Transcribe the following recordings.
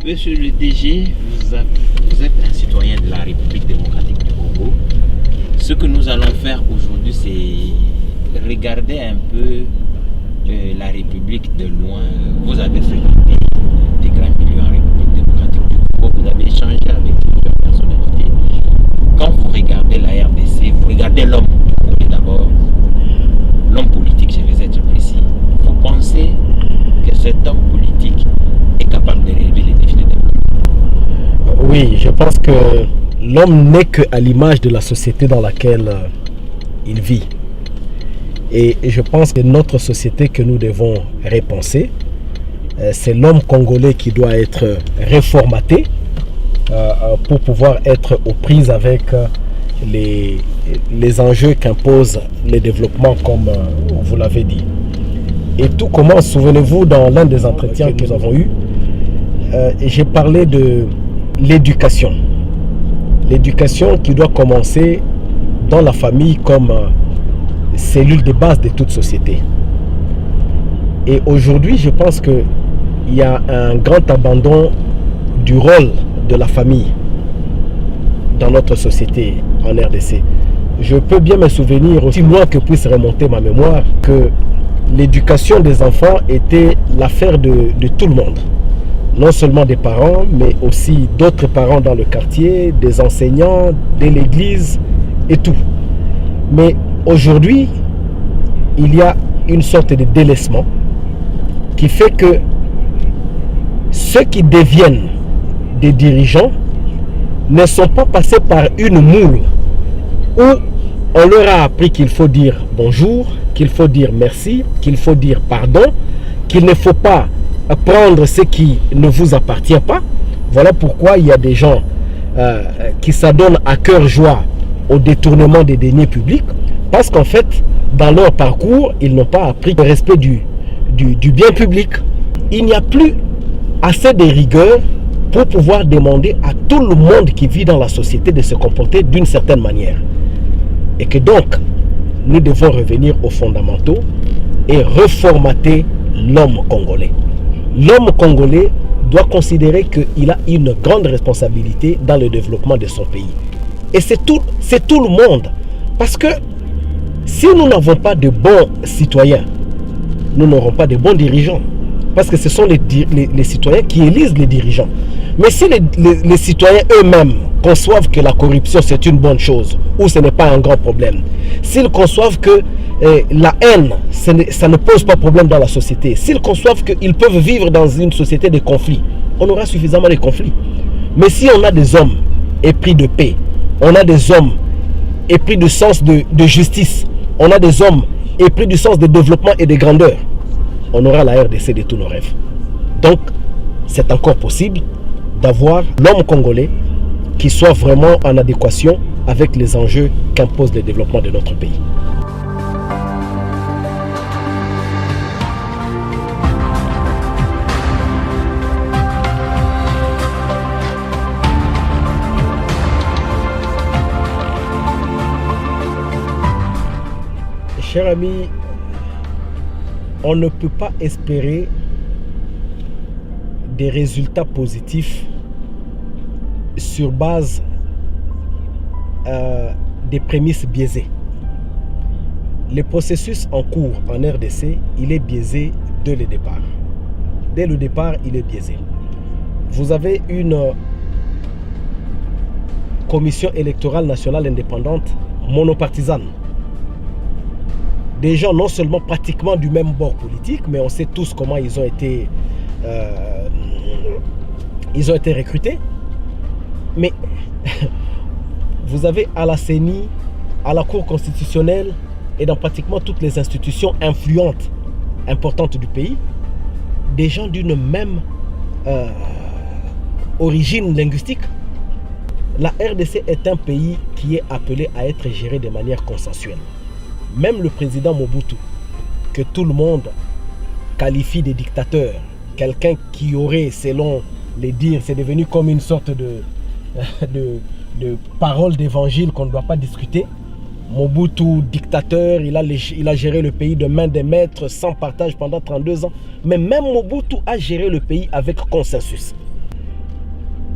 Monsieur le DG, vous êtes un citoyen de la République démocratique du Congo. Ce que nous allons faire aujourd'hui, c'est regarder un peu la République de loin. Vous avez fréquenté des grands milieux en République démocratique du Congo, vous avez échangé avec plusieurs personnalités. Quand vous regardez la RDC, vous regardez l'homme d'abord, l'homme politique, je vais être précis. Vous pensez que cet homme politique est capable de relever les défis de développement? Oui, je pense que l'homme n'est qu'à l'image de la société dans laquelle il vit. Et je pense que notre société que nous devons repenser, c'est l'homme congolais qui doit être réformaté pour pouvoir être aux prises avec les enjeux qu'impose le développement, comme vous l'avez dit. Et tout commence, souvenez-vous, dans l'un des entretiens que nous avons eus, j'ai parlé de l'éducation. L'éducation qui doit commencer dans la famille comme cellule de base de toute société. Et aujourd'hui, je pense qu'il y a un grand abandon du rôle de la famille dans notre société en RDC. Je peux bien me souvenir, aussi loin que puisse remonter ma mémoire, que l'éducation des enfants était l'affaire de tout le monde. Non seulement des parents, mais aussi d'autres parents dans le quartier, des enseignants, de l'église et tout. Mais aujourd'hui, il y a une sorte de délaissement qui fait que ceux qui deviennent des dirigeants ne sont pas passés par une moule où on leur a appris qu'il faut dire bonjour, qu'il faut dire merci, qu'il faut dire pardon, qu'il ne faut pas prendre ce qui ne vous appartient pas. Voilà pourquoi il y a des gens qui s'adonnent à cœur joie au détournement des deniers publics, parce qu'en fait, dans leur parcours, ils n'ont pas appris le respect du bien public. Il n'y a plus assez de rigueur pour pouvoir demander à tout le monde qui vit dans la société de se comporter d'une certaine manière. Et que donc, nous devons revenir aux fondamentaux et reformater l'homme congolais. L'homme congolais doit considérer qu'il a une grande responsabilité dans le développement de son pays. Et c'est tout le monde. Parce que si nous n'avons pas de bons citoyens, nous n'aurons pas de bons dirigeants. Parce que ce sont les citoyens qui élisent les dirigeants. Mais si les citoyens eux-mêmes conçoivent que la corruption c'est une bonne chose, ou ce n'est pas un grand problème, s'ils conçoivent que la haine, ça ne pose pas de problème dans la société, s'ils conçoivent qu'ils peuvent vivre dans une société de conflits, on aura suffisamment de conflits. Mais si on a des hommes épris de paix, on a des hommes épris du sens de justice, on a des hommes épris du sens de développement et de grandeur, on aura la RDC de tous nos rêves. Donc, c'est encore possible d'avoir l'homme congolais qui soit vraiment en adéquation avec les enjeux qu'impose le développement de notre pays. Chers amis, on ne peut pas espérer des résultats positifs sur base des prémices biaisées. Le processus en cours en RDC, il est biaisé dès le départ. Dès le départ, il est biaisé. Vous avez une commission électorale nationale indépendante monopartisane. Des gens non seulement pratiquement du même bord politique, mais on sait tous comment ils ont été recrutés. Mais vous avez à la CENI, à la Cour constitutionnelle et dans pratiquement toutes les institutions influentes, importantes du pays, des gens d'une même origine linguistique. La RDC est un pays qui est appelé à être géré de manière consensuelle. Même le président Mobutu, que tout le monde qualifie de dictateur, quelqu'un qui aurait, selon les dires, c'est devenu comme une sorte de parole d'évangile qu'on ne doit pas discuter. Mobutu, dictateur, il a géré le pays de main de maître, sans partage pendant 32 ans. Mais même Mobutu a géré le pays avec consensus.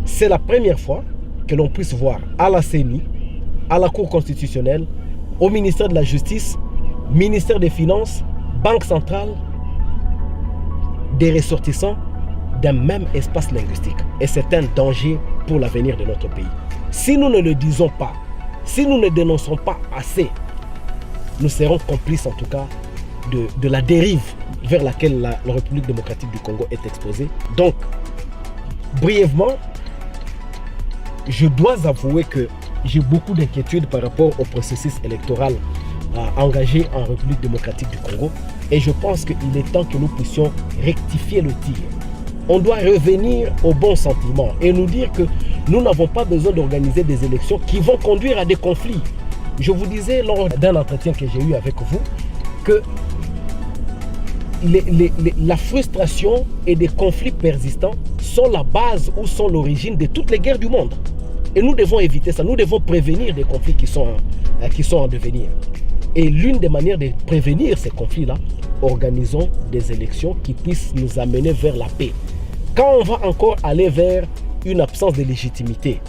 c'est la première fois que l'on puisse voir à la CENI, à la Cour constitutionnelle, au ministère de la Justice, ministère des Finances, Banque centrale, des ressortissants d'un même espace linguistique. Et c'est un danger pour l'avenir de notre pays. Si nous ne le disons pas, si nous ne dénonçons pas assez, nous serons complices en tout cas de la dérive vers laquelle la République démocratique du Congo est exposée. Donc, brièvement, je dois avouer que j'ai beaucoup d'inquiétudes par rapport au processus électoral engagé en République démocratique du Congo. Et je pense qu'il est temps que nous puissions rectifier le tir. On doit revenir au bon sentiment et nous dire que nous n'avons pas besoin d'organiser des élections qui vont conduire à des conflits. Je vous disais lors d'un entretien que j'ai eu avec vous que la frustration et des conflits persistants sont la base ou sont l'origine de toutes les guerres du monde. Et nous devons éviter ça, nous devons prévenir des conflits qui sont en devenir. Et l'une des manières de prévenir ces conflits-là, organisons des élections qui puissent nous amener vers la paix. Quand on va encore aller vers une absence de légitimité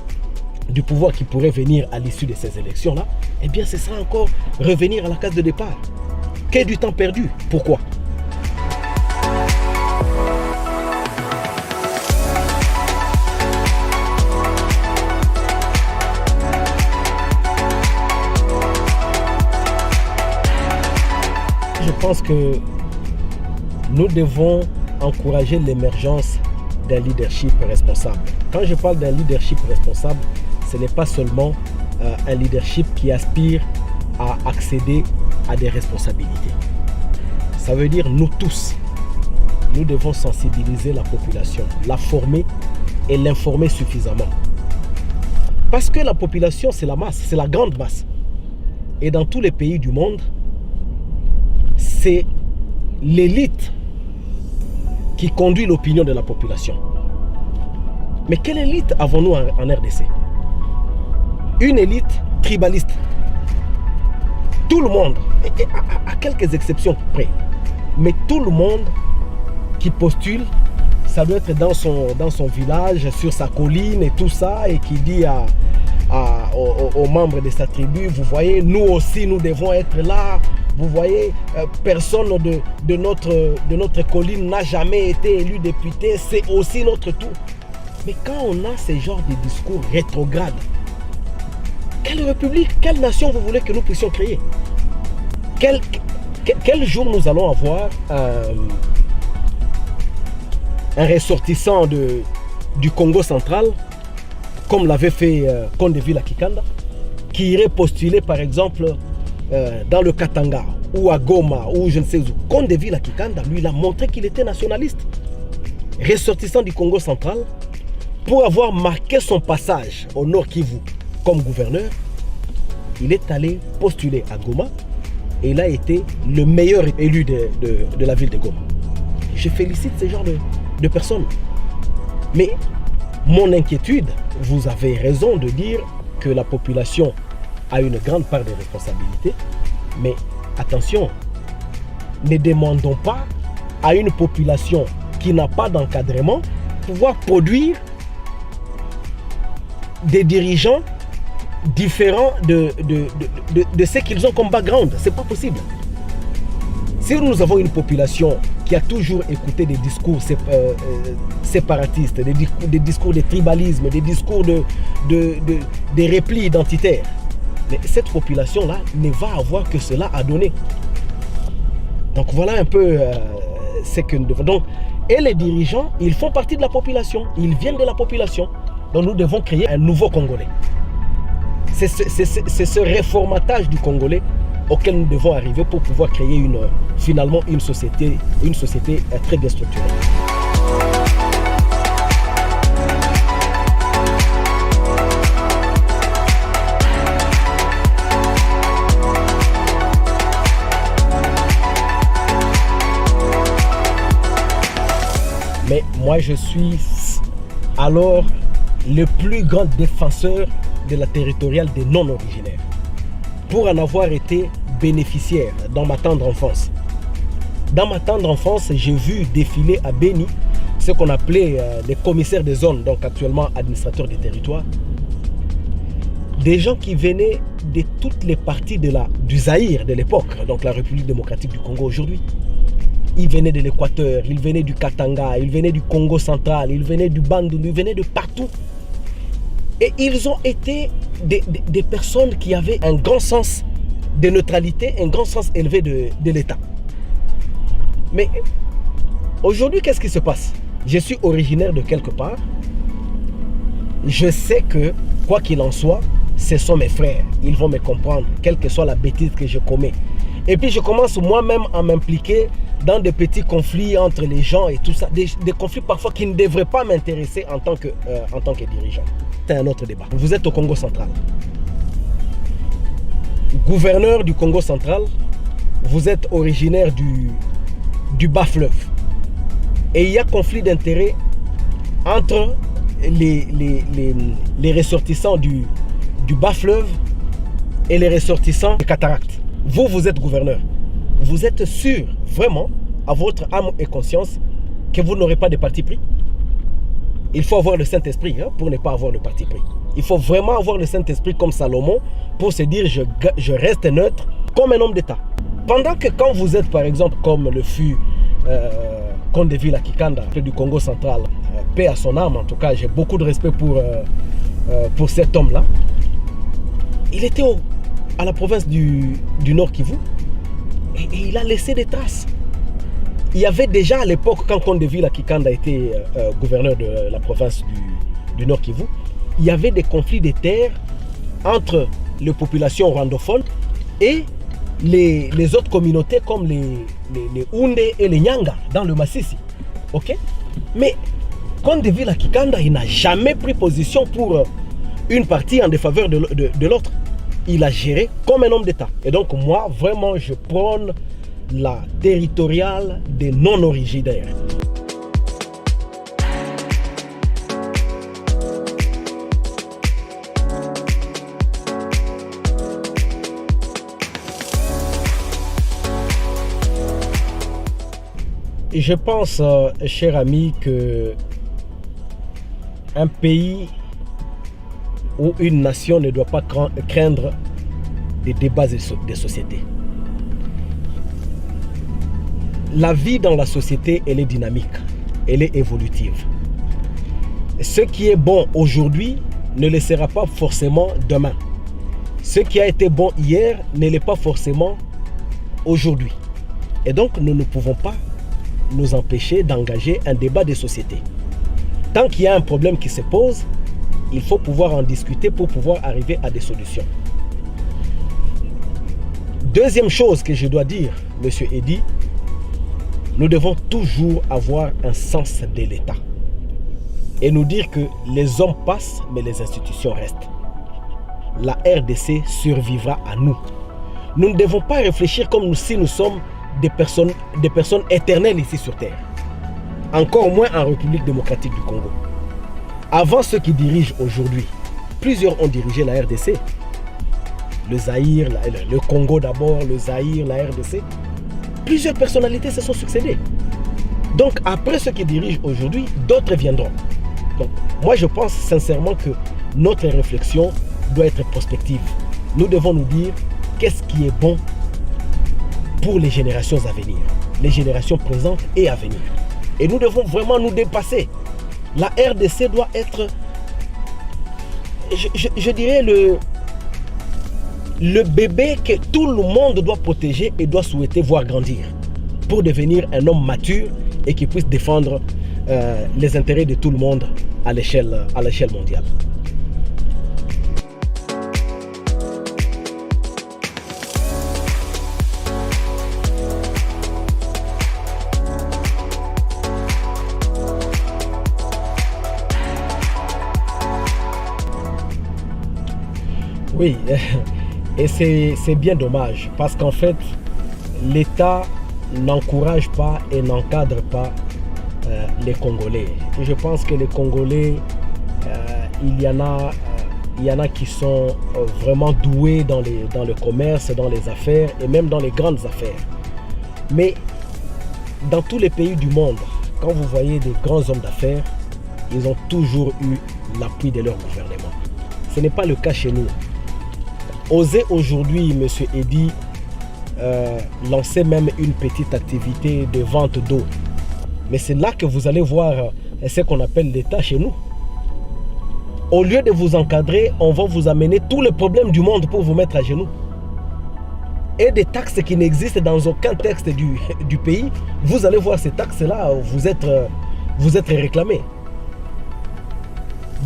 du pouvoir qui pourrait venir à l'issue de ces élections-là, eh bien ce sera encore revenir à la case de départ. Qu'est du temps perdu? Pourquoi? Je pense que nous devons encourager l'émergence d'un leadership responsable. Quand je parle d'un leadership responsable, ce n'est pas seulement un leadership qui aspire à accéder à des responsabilités. Ça veut dire nous tous, nous devons sensibiliser la population, la former et l'informer suffisamment. Parce que la population, c'est la masse, c'est la grande masse. Et dans tous les pays du monde, c'est l'élite qui conduit l'opinion de la population. Mais quelle élite avons-nous en RDC? Une élite tribaliste. Tout le monde, à quelques exceptions près, mais tout le monde qui postule, ça doit être dans son village, sur sa colline et tout ça, et qui dit aux membres de sa tribu, vous voyez, nous aussi, nous devons être là. Vous voyez, personne de notre colline n'a jamais été élu député, c'est aussi notre tour. Mais quand on a ce genre de discours rétrogrades, quelle république, quelle nation vous voulez que nous puissions créer? Quel jour nous allons avoir un ressortissant du Congo central, comme l'avait fait Kondeville à Kikanda, qui irait postuler par exemple dans le Katanga ou à Goma ou je ne sais où. Kondeville à Kikanda, lui, il a montré qu'il était nationaliste. Ressortissant du Congo central, pour avoir marqué son passage au Nord Kivu comme gouverneur, il est allé postuler à Goma et il a été le meilleur élu de la ville de Goma. Je félicite ce genre de personnes. Mais mon inquiétude, vous avez raison de dire que la population a une grande part de responsabilité, mais attention, ne demandons pas à une population qui n'a pas d'encadrement pouvoir produire des dirigeants différents de ce qu'ils ont comme background. C'est pas possible. Si nous avons une population qui a toujours écouté des discours séparatistes, des discours de tribalisme, des discours de replis identitaires, mais cette population-là ne va avoir que cela à donner. Donc voilà un peu ce que nous devons. Donc, et les dirigeants, ils font partie de la population, ils viennent de la population. Donc nous devons créer un nouveau Congolais. C'est ce réformatage du Congolais auquel nous devons arriver pour pouvoir créer finalement une société très bien structurée. Mais moi, je suis alors le plus grand défenseur de la territoriale des non-originaires. Pour en avoir été bénéficiaire dans ma tendre enfance. Dans ma tendre enfance, j'ai vu défiler à Béni ce qu'on appelait les commissaires des zones, donc actuellement administrateurs des territoires, des gens qui venaient de toutes les parties du Zaïre de l'époque, donc la République démocratique du Congo aujourd'hui. Ils venaient de l'Équateur, ils venaient du Katanga, ils venaient du Congo central, ils venaient du Bandundu, ils venaient de partout. Et ils ont été des personnes qui avaient un grand sens de neutralité, un grand sens élevé de l'État. Mais aujourd'hui, qu'est-ce qui se passe? Je suis originaire de quelque part. Je sais que, quoi qu'il en soit, ce sont mes frères. Ils vont me comprendre, quelle que soit la bêtise que je commets. Et puis je commence moi-même à m'impliquer dans des petits conflits entre les gens et tout ça. Des conflits parfois qui ne devraient pas m'intéresser en tant que dirigeant. C'est un autre débat. Vous êtes au Congo central. Gouverneur du Congo central, vous êtes originaire du bas-fleuve. Et il y a conflit d'intérêts entre les ressortissants du bas-fleuve et les ressortissants des cataractes. Vous êtes gouverneur. Vous êtes sûr, vraiment, à votre âme et conscience, que vous n'aurez pas de parti pris? Il faut avoir le Saint-Esprit pour ne pas avoir le parti pris. Il faut vraiment avoir le Saint-Esprit comme Salomon pour se dire je reste neutre comme un homme d'État. Pendant que quand vous êtes par exemple comme le fut Kondeville Akikanda du Congo central, paix à son âme, en tout cas j'ai beaucoup de respect pour cet homme-là. Il était à la province du Nord Kivu et il a laissé des traces. Il y avait déjà à l'époque, quand Kondeville Akikanda était gouverneur de la province du Nord Kivu, il y avait des conflits de terres entre les populations rwandophones et les autres communautés comme les Houndé et les Nyanga dans le Massissi. Ok? Mais Kondeville Akikanda, il n'a jamais pris position pour une partie en défaveur de l'autre. Il a géré comme un homme d'État. Et donc moi, vraiment, je prône la territoriale des non-originaires. Et je pense, cher ami, que un pays où une nation ne doit pas craindre des débats des sociétés. La vie dans la société, elle est dynamique, elle est évolutive. Ce qui est bon aujourd'hui ne le sera pas forcément demain. Ce qui a été bon hier ne l'est pas forcément aujourd'hui. Et donc, nous ne pouvons pas nous empêcher d'engager un débat des sociétés. Tant qu'il y a un problème qui se pose, il faut pouvoir en discuter pour pouvoir arriver à des solutions. Deuxième chose que je dois dire, Monsieur Eddy, nous devons toujours avoir un sens de l'État et nous dire que les hommes passent, mais les institutions restent. La RDC survivra à nous. Nous ne devons pas réfléchir comme si nous sommes des personnes éternelles ici sur Terre. Encore moins en République démocratique du Congo. Avant ceux qui dirigent aujourd'hui, plusieurs ont dirigé la RDC. Le Zaïre, le Congo d'abord, le Zaïre, la RDC. Plusieurs personnalités se sont succédées. Donc après ceux qui dirigent aujourd'hui, d'autres viendront. Donc moi je pense sincèrement que notre réflexion doit être prospective. Nous devons nous dire qu'est-ce qui est bon pour les générations à venir, les générations présentes et à venir. Et nous devons vraiment nous dépasser. La RDC doit être, je dirais, le bébé que tout le monde doit protéger et doit souhaiter voir grandir pour devenir un homme mature et qui puisse défendre les intérêts de tout le monde à l'échelle mondiale. Oui, et c'est bien dommage parce qu'en fait, l'État n'encourage pas et n'encadre pas les Congolais. Et je pense que les Congolais, il y en a qui sont vraiment doués dans le commerce, dans les affaires et même dans les grandes affaires. Mais dans tous les pays du monde, quand vous voyez des grands hommes d'affaires, ils ont toujours eu l'appui de leur gouvernement. Ce n'est pas le cas chez nous. Osez aujourd'hui, M. Eddy, lancer même une petite activité de vente d'eau. Mais c'est là que vous allez voir ce qu'on appelle l'État chez nous. Au lieu de vous encadrer, on va vous amener tous les problèmes du monde pour vous mettre à genoux. Et des taxes qui n'existent dans aucun texte du pays, vous allez voir ces taxes-là, vous êtes réclamés.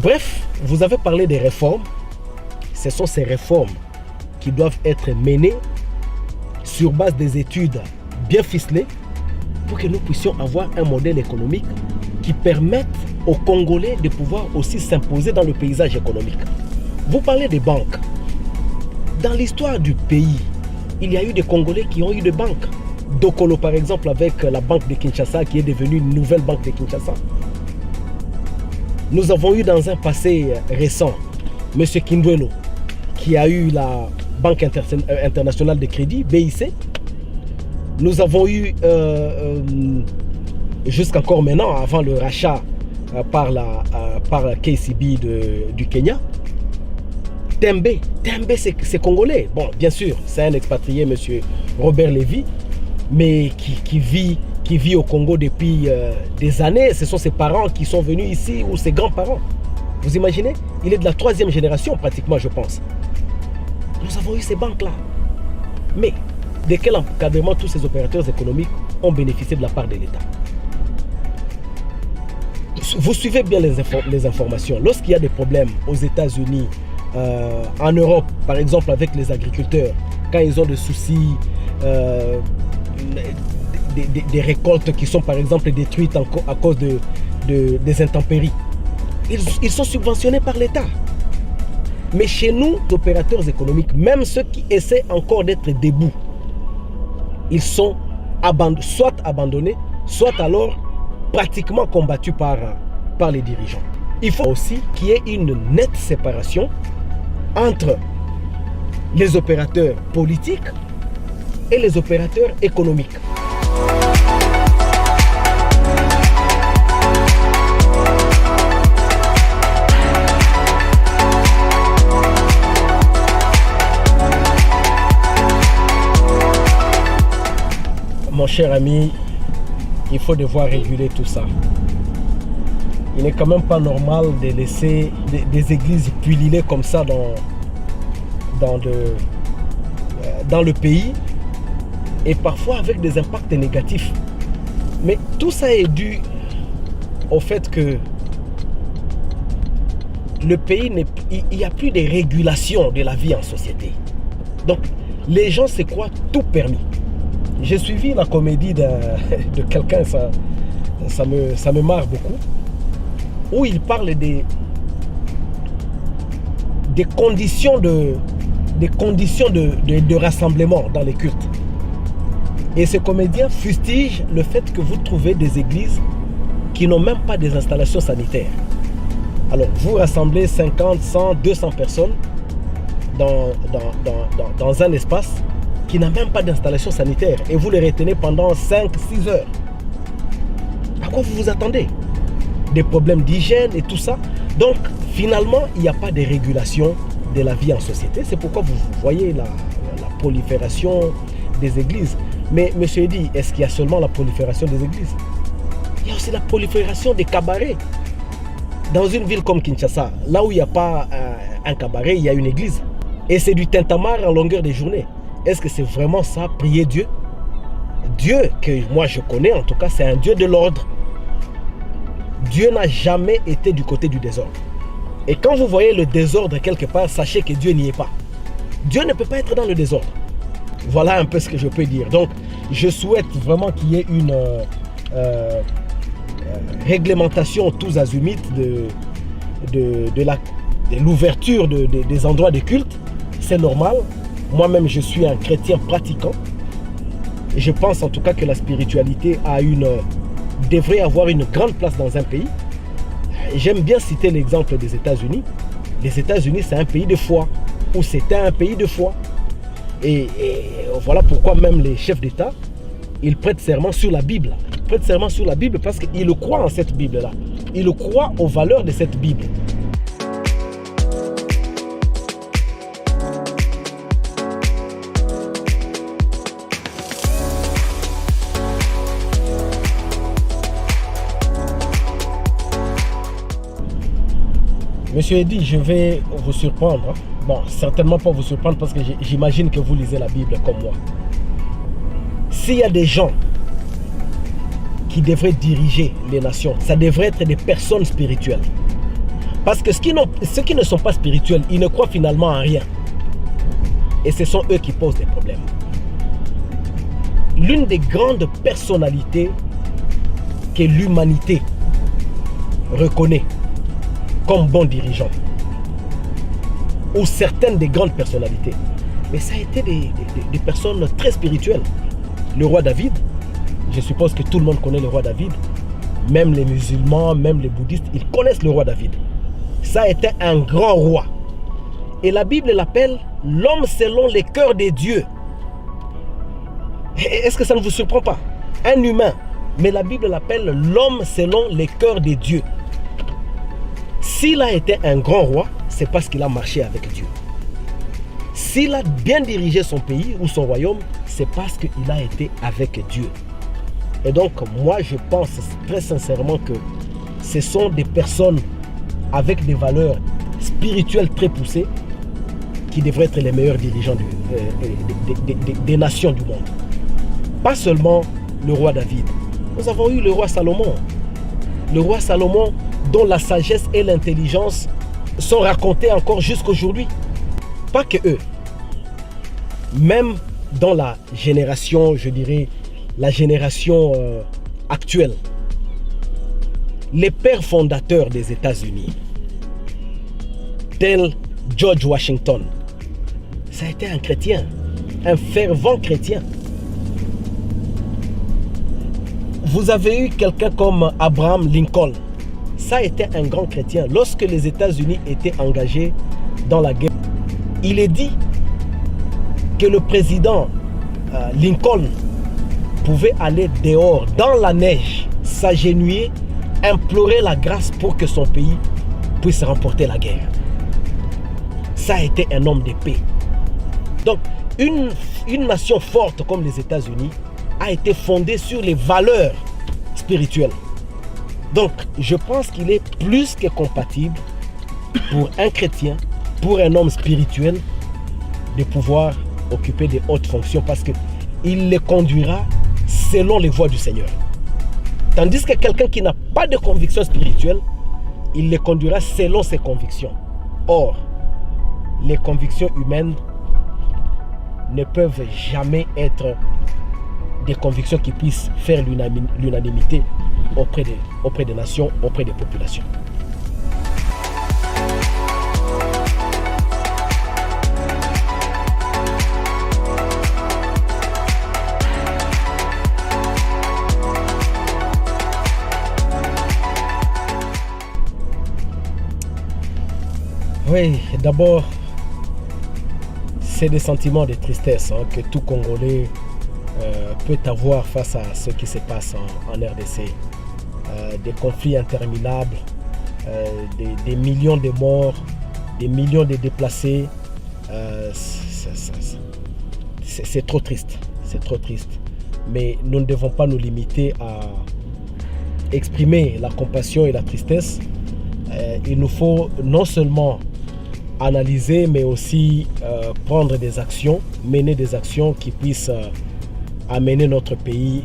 Bref, vous avez parlé des réformes. Ce sont ces réformes qui doivent être menées sur base des études bien ficelées pour que nous puissions avoir un modèle économique qui permette aux Congolais de pouvoir aussi s'imposer dans le paysage économique. Vous parlez des banques. Dans l'histoire du pays, il y a eu des Congolais qui ont eu des banques. Dokolo par exemple avec la banque de Kinshasa qui est devenue une nouvelle banque de Kinshasa. Nous avons eu dans un passé récent M. Kindwelo qui a eu la Banque internationale de crédit, BIC. Nous avons eu jusqu'encore maintenant, avant le rachat par la KCB du Kenya, Tembe c'est congolais. Bon, bien sûr, c'est un expatrié, M. Robert Lévy, mais qui vit au Congo depuis des années. Ce sont ses parents qui sont venus ici, ou ses grands-parents. Vous imaginez? Il est de la 3e génération pratiquement, je pense. Nous avons eu ces banques-là. Mais de quel encadrement tous ces opérateurs économiques ont bénéficié de la part de l'État? Vous suivez bien les informations. Lorsqu'il y a des problèmes aux États-Unis, en Europe, par exemple avec les agriculteurs, quand ils ont des soucis, des récoltes qui sont par exemple détruites à cause des intempéries, ils sont subventionnés par l'État. Mais chez nous, les opérateurs économiques, même ceux qui essaient encore d'être debout, ils sont soit abandonnés, soit alors pratiquement combattus par les dirigeants. Il faut aussi qu'il y ait une nette séparation entre les opérateurs politiques et les opérateurs économiques. Mon cher ami, il faut devoir réguler tout ça. Il n'est quand même pas normal de laisser des églises pullulées comme ça dans le pays, et parfois avec des impacts négatifs. Mais tout ça est dû au fait que le pays, il n'y a plus de régulation de la vie en société. Donc les gens se croient tout permis. J'ai suivi la comédie de quelqu'un, ça me marre beaucoup, où il parle des conditions de rassemblement dans les cultes. Et ce comédien fustige le fait que vous trouvez des églises qui n'ont même pas des installations sanitaires. Alors vous rassemblez 50, 100, 200 personnes dans un espace qui n'a même pas d'installation sanitaire, et vous les retenez pendant 5-6 heures. À quoi vous vous attendez? Des problèmes d'hygiène et tout ça. Donc finalement, il n'y a pas de régulation de la vie en société. C'est pourquoi vous voyez la prolifération des églises. Mais M. Eddy, est-ce qu'il y a seulement la prolifération des églises? Il y a aussi la prolifération des cabarets. Dans une ville comme Kinshasa, là où il n'y a pas un cabaret, il y a une église. Et c'est du tintamarre en longueur de journée. Est-ce que c'est vraiment ça, prier Dieu? Dieu, que moi je connais en tout cas, c'est un Dieu de l'ordre. Dieu n'a jamais été du côté du désordre. Et quand vous voyez le désordre quelque part, sachez que Dieu n'y est pas. Dieu ne peut pas être dans le désordre. Voilà un peu ce que je peux dire. Donc, je souhaite vraiment qu'il y ait une réglementation tous azimuts de l'ouverture des endroits de culte. C'est normal. Moi-même, je suis un chrétien pratiquant. Et je pense en tout cas que la spiritualité devrait avoir une grande place dans un pays. J'aime bien citer l'exemple des États-Unis. Les États-Unis, c'est un pays de foi, ou c'était un pays de foi. Et voilà pourquoi même les chefs d'État, ils prêtent serment sur la Bible prête serment sur la Bible parce qu'il croit en cette Bible-là. Il croit aux valeurs de cette Bible. Monsieur Eddy, je vais vous surprendre. Bon, certainement pas vous surprendre parce que j'imagine que vous lisez la Bible comme moi. S'il y a des gens qui devraient diriger les nations, ça devrait être des personnes spirituelles. Parce que ceux qui ne sont pas spirituels, ils ne croient finalement en rien. Et ce sont eux qui posent des problèmes. L'une des grandes personnalités que l'humanité reconnaît comme bon dirigeant, ou certaines des grandes personnalités, mais ça a été des personnes très spirituelles. Le roi David, je suppose que tout le monde connaît le roi David, même les musulmans, même les bouddhistes, ils connaissent le roi David. Ça a été un grand roi. Et la Bible l'appelle l'homme selon les cœurs des dieux. Est-ce que ça ne vous surprend pas? Un humain, mais la Bible l'appelle l'homme selon les cœurs des dieux. S'il a été un grand roi, c'est parce qu'il a marché avec Dieu. S'il a bien dirigé son pays ou son royaume, c'est parce qu'il a été avec Dieu. Et donc, moi, je pense très sincèrement que ce sont des personnes avec des valeurs spirituelles très poussées qui devraient être les meilleurs dirigeants des nations du monde. Pas seulement le roi David. Nous avons eu le roi Salomon. Le roi Salomon dont la sagesse et l'intelligence sont racontées encore jusqu'aujourd'hui. Pas que eux. Même dans la génération, je dirais, la génération actuelle, les pères fondateurs des États-Unis, tel George Washington, ça a été un chrétien, un fervent chrétien. Vous avez eu quelqu'un comme Abraham Lincoln. Ça a été un grand chrétien. Lorsque les États-Unis étaient engagés dans la guerre, il est dit que le président Lincoln pouvait aller dehors dans la neige, s'agenouiller, implorer la grâce pour que son pays puisse remporter la guerre. Ça a été un homme de paix. Donc, une nation forte comme les États-Unis a été fondée sur les valeurs spirituelles. Donc, je pense qu'il est plus que compatible pour un chrétien, pour un homme spirituel, de pouvoir occuper des hautes fonctions parce qu'il les conduira selon les voies du Seigneur. Tandis que quelqu'un qui n'a pas de conviction spirituelle, il les conduira selon ses convictions. Or, les convictions humaines ne peuvent jamais être des convictions qui puissent faire l'unanimité auprès des nations, auprès des populations. Oui, d'abord, c'est des sentiments de tristesse que tout Congolais peut avoir face à ce qui se passe en RDC. Des conflits interminables, des millions de morts, des millions de déplacés. C'est trop triste, c'est trop triste. Mais nous ne devons pas nous limiter à exprimer la compassion et la tristesse. Il nous faut non seulement analyser, mais aussi prendre des actions, mener des actions qui puissent amener notre pays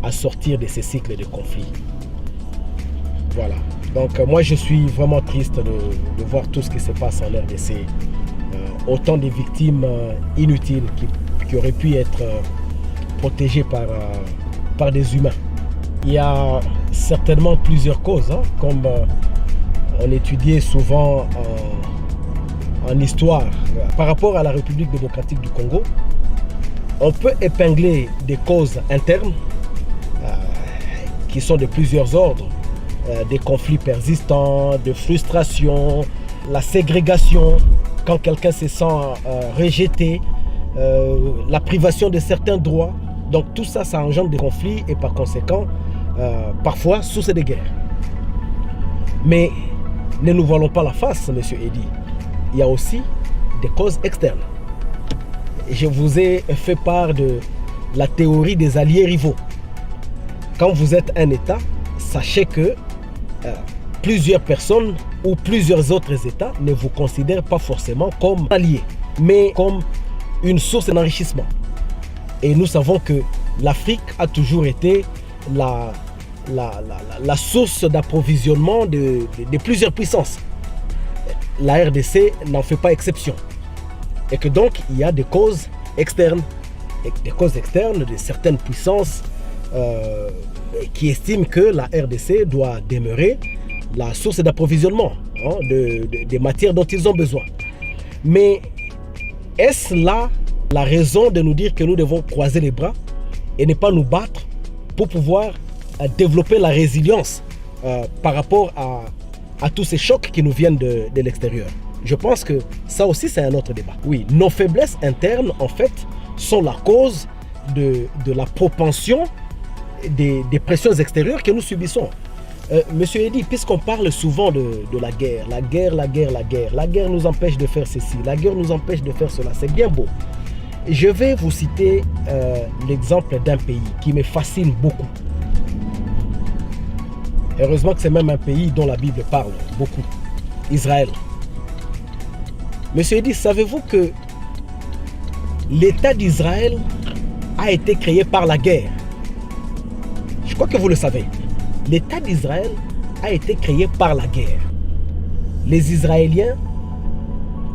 à sortir de ces cycles de conflits. Voilà. Donc moi je suis vraiment triste de voir tout ce qui se passe en RDC. Autant de victimes inutiles qui auraient pu être protégées par des humains. Il y a certainement plusieurs causes, comme on étudiait souvent en histoire. Par rapport à la République démocratique du Congo, on peut épingler des causes internes qui sont de plusieurs ordres, des conflits persistants, de frustration, la ségrégation, quand quelqu'un se sent rejeté, la privation de certains droits. Donc tout ça, ça engendre des conflits et par conséquent, parfois source de guerre. Mais ne nous voilons pas la face, monsieur Eddy. Il y a aussi des causes externes. Je vous ai fait part de la théorie des alliés rivaux. Quand vous êtes un État, sachez que plusieurs personnes ou plusieurs autres États ne vous considèrent pas forcément comme alliés, mais comme une source d'enrichissement. Et nous savons que l'Afrique a toujours été la source d'approvisionnement de plusieurs puissances. La RDC n'en fait pas exception. Et que donc, il y a des causes externes. Et des causes externes de certaines puissances qui estiment que la RDC doit demeurer la source d'approvisionnement des matières dont ils ont besoin. Mais est-ce là la raison de nous dire que nous devons croiser les bras et ne pas nous battre pour pouvoir développer la résilience par rapport à tous ces chocs qui nous viennent de l'extérieur? Je pense que ça aussi, c'est un autre débat. Oui, nos faiblesses internes, en fait, sont la cause de la propension des pressions extérieures que nous subissons. Monsieur Eddy, puisqu'on parle souvent de la guerre, la guerre nous empêche de faire ceci, la guerre nous empêche de faire cela, c'est bien beau. Je vais vous citer l'exemple d'un pays qui me fascine beaucoup. Heureusement que c'est même un pays dont la Bible parle beaucoup, Israël. Monsieur Eddy, savez-vous que l'État d'Israël a été créé par la guerre? Je crois que vous le savez. L'État d'Israël a été créé par la guerre. Les Israéliens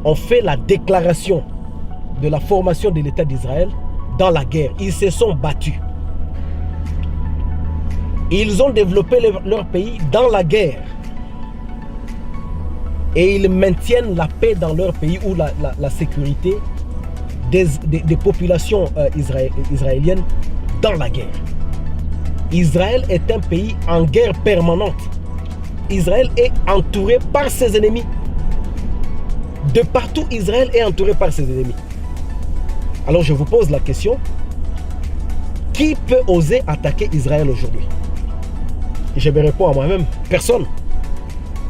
ont fait la déclaration de la formation de l'État d'Israël dans la guerre. Ils se sont battus. Ils ont développé leur pays dans la guerre. Et ils maintiennent la paix dans leur pays ou la sécurité des populations israéliennes dans la guerre. Israël est un pays en guerre permanente. Israël est entouré par ses ennemis. De partout, Israël est entouré par ses ennemis. Alors je vous pose la question, qui peut oser attaquer Israël aujourd'hui? Je me réponds à moi-même, personne.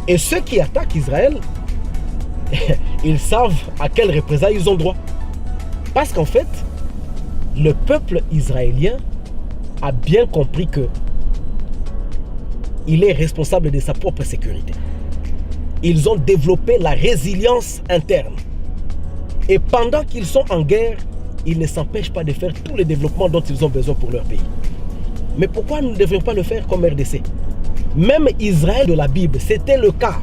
Et ceux qui attaquent Israël, ils savent à quelles représailles ils ont droit. Parce qu'en fait, le peuple israélien a bien compris que il est responsable de sa propre sécurité. Ils ont développé la résilience interne. Et pendant qu'ils sont en guerre, ils ne s'empêchent pas de faire tous les développements dont ils ont besoin pour leur pays. Mais pourquoi nous ne devrions pas le faire comme RDC? Même Israël de la Bible, c'était le cas.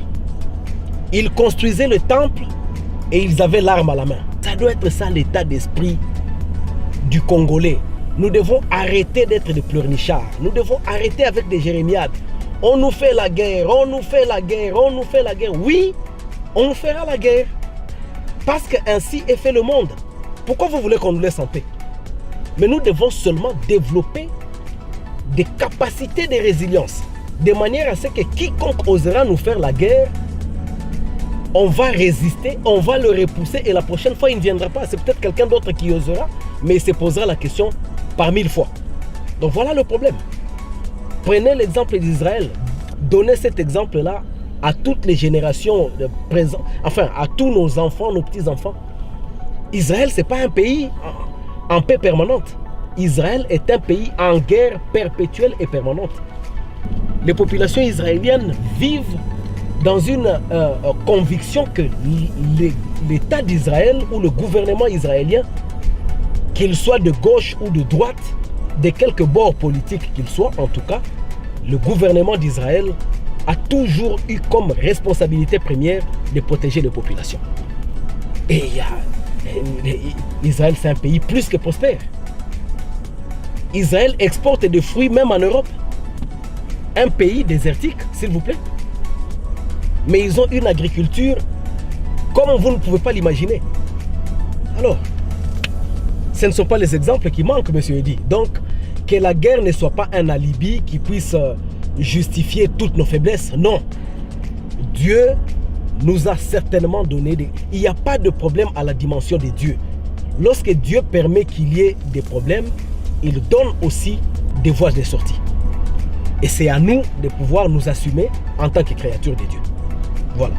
Ils construisaient le temple et ils avaient l'arme à la main. Ça doit être ça l'état d'esprit du Congolais. Nous devons arrêter d'être des pleurnichards. Nous devons arrêter avec des jérémiades. On nous fait la guerre, on nous fait la guerre, on nous fait la guerre. Oui, on nous fera la guerre. Parce qu'ainsi est fait le monde. Pourquoi vous voulez qu'on nous laisse en paix? Mais nous devons seulement développer des capacités de résilience. De manière à ce que quiconque osera nous faire la guerre, on va résister, on va le repousser et la prochaine fois il ne viendra pas. C'est peut-être quelqu'un d'autre qui osera, mais il se posera la question par 1000 fois. Donc voilà le problème. Prenez l'exemple d'Israël. Donnez cet exemple-là à toutes les générations de présent, enfin à tous nos enfants, nos petits-enfants. Israël, ce n'est pas un pays en paix permanente. Israël est un pays en guerre perpétuelle et permanente. Les populations israéliennes vivent dans une conviction que l'État d'Israël ou le gouvernement israélien, qu'il soit de gauche ou de droite, de quelque bord politique qu'il soit, en tout cas, le gouvernement d'Israël a toujours eu comme responsabilité première de protéger les populations. Et Israël, c'est un pays plus que prospère. Israël exporte des fruits même en Europe. Un pays désertique, s'il vous plaît. Mais ils ont une agriculture comme vous ne pouvez pas l'imaginer. Alors, ce ne sont pas les exemples qui manquent, monsieur Eddy. Donc, que la guerre ne soit pas un alibi qui puisse justifier toutes nos faiblesses. Non. Dieu nous a certainement donné des... Il n'y a pas de problème à la dimension de Dieu. Lorsque Dieu permet qu'il y ait des problèmes, il donne aussi des voies de sortie. Et c'est à nous de pouvoir nous assumer en tant que créatures de Dieu. Voilà.